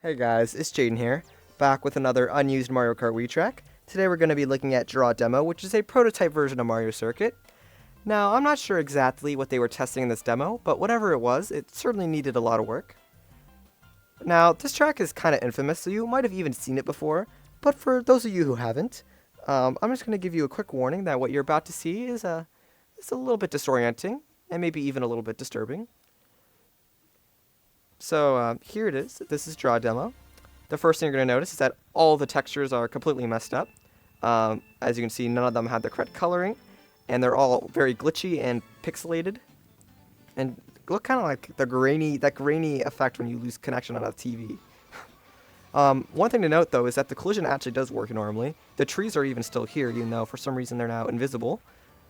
Hey guys, it's Jaden here, back with another unused Mario Kart Wii track. Today we're going to be looking at Draw Demo, which is a prototype version of Mario Circuit. Now, I'm not sure exactly what they were testing in this demo, but whatever it was, it certainly needed a lot of work. Now, this track is kind of infamous, so you might have even seen it before, but for those of you who haven't, I'm just going to give you a quick warning that what you're about to see is a little bit disorienting, and maybe even a little bit disturbing. So here it is. This is Draw Demo. The first thing you're going to notice is that all the textures are completely messed up. As you can see, none of them have the correct coloring, and they're all very glitchy and pixelated, and look kind of like that grainy effect when you lose connection on a TV. One thing to note though is that the collision actually does work normally. The trees are even still here, even though for some reason they're now invisible.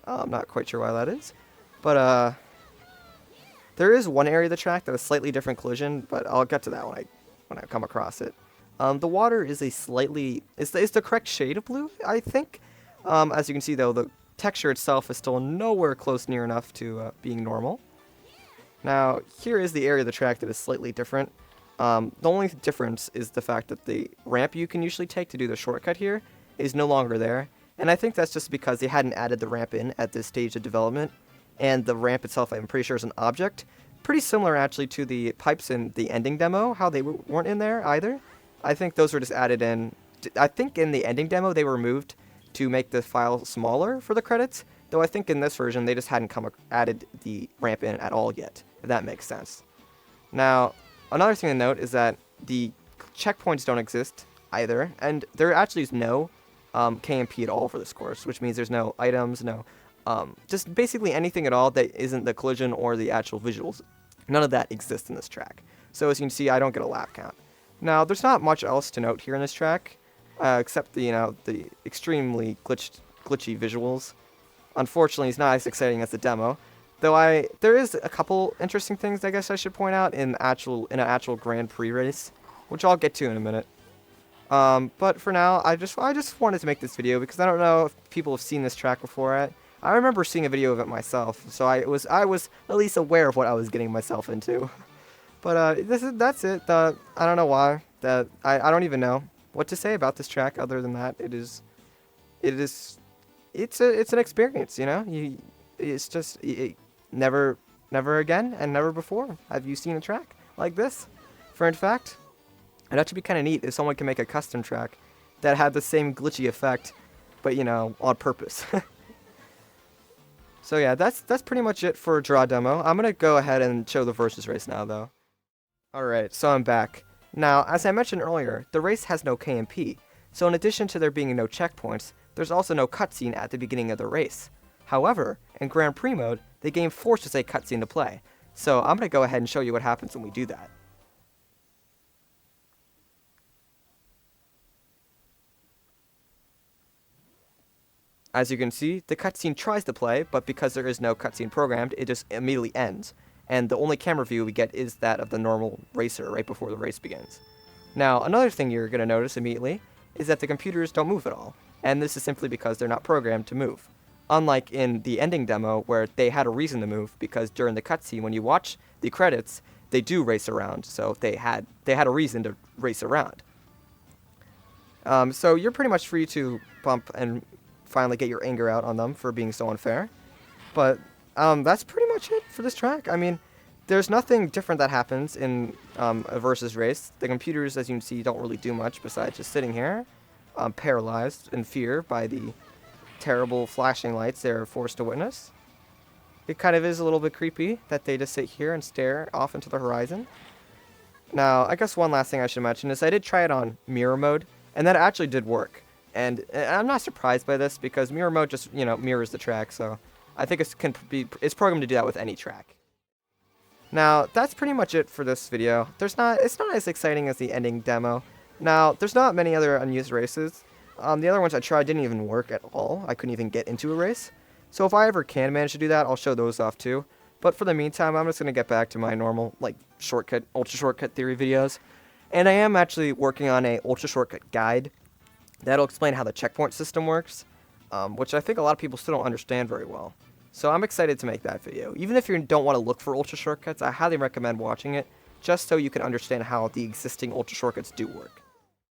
I'm not quite sure why that is, but there is one area of the track that has slightly different collision, but I'll get to that when I come across it. The water is it's the correct shade of blue, I think. As you can see though, the texture itself is still nowhere close near enough to being normal. Now, here is the area of the track that is slightly different. The only difference is the fact that the ramp you can usually take to do the shortcut here is no longer there, and I think that's just because they hadn't added the ramp in at this stage of development. And the ramp itself, I'm pretty sure, is an object. Pretty similar, actually, to the pipes in the ending demo, how they weren't in there either. I think those were just added in. I think in the ending demo, they were removed to make the file smaller for the credits, though I think in this version, they just hadn't added the ramp in at all yet, if that makes sense. Now, another thing to note is that the checkpoints don't exist either, and there actually is no KMP at all for this course, which means there's no items, no just basically anything at all that isn't the collision or the actual visuals. None of that exists in this track. So as you can see, I don't get a lap count. Now, there's not much else to note here in this track, except the extremely glitchy visuals. Unfortunately, it's not as exciting as the demo. Though there is a couple interesting things I guess I should point out in an actual Grand Prix race, which I'll get to in a minute. But for now, I just wanted to make this video because I don't know if people have seen this track before. I remember seeing a video of it myself, so I was at least aware of what I was getting myself into. But that's it. I don't know why. I don't even know what to say about this track other than that it's an experience, you know. It's just never again and never before have you seen a track like this. For in fact, it'd actually be kind of neat if someone can make a custom track that had the same glitchy effect, but on purpose. So yeah, that's pretty much it for Draw Demo. I'm going to go ahead and show the versus race now, though. Alright, so I'm back. Now, as I mentioned earlier, the race has no KMP, so in addition to there being no checkpoints, there's also no cutscene at the beginning of the race. However, in Grand Prix mode, the game forces a cutscene to play, so I'm going to go ahead and show you what happens when we do that. As you can see, the cutscene tries to play, but because there is no cutscene programmed, it just immediately ends. And the only camera view we get is that of the normal racer right before the race begins. Now, another thing you're going to notice immediately is that the computers don't move at all, and this is simply because they're not programmed to move. Unlike in the ending demo, where they had a reason to move, because during the cutscene, when you watch the credits, they do race around, so they had a reason to race around. So you're pretty much free to bump and finally get your anger out on them for being so unfair. But that's pretty much it for this track. I mean, there's nothing different that happens in a versus race. The computers, as you can see, don't really do much besides just sitting here, paralyzed in fear by the terrible flashing lights they're forced to witness. It kind of is a little bit creepy that they just sit here and stare off into the horizon. Now, I guess one last thing I should mention is I did try it on mirror mode, and that actually did work. And I'm not surprised by this because mirror mode just, mirrors the track, so I think it's programmed to do that with any track. Now, that's pretty much it for this video. It's not as exciting as the ending demo. Now, there's not many other unused races. The other ones I tried didn't even work at all. I couldn't even get into a race. So if I ever can manage to do that, I'll show those off too. But for the meantime, I'm just going to get back to my normal, ultra shortcut theory videos. And I am actually working on a ultra shortcut guide that'll explain how the checkpoint system works, which I think a lot of people still don't understand very well. So I'm excited to make that video. Even if you don't want to look for ultra shortcuts, I highly recommend watching it, just so you can understand how the existing Ultra shortcuts do work.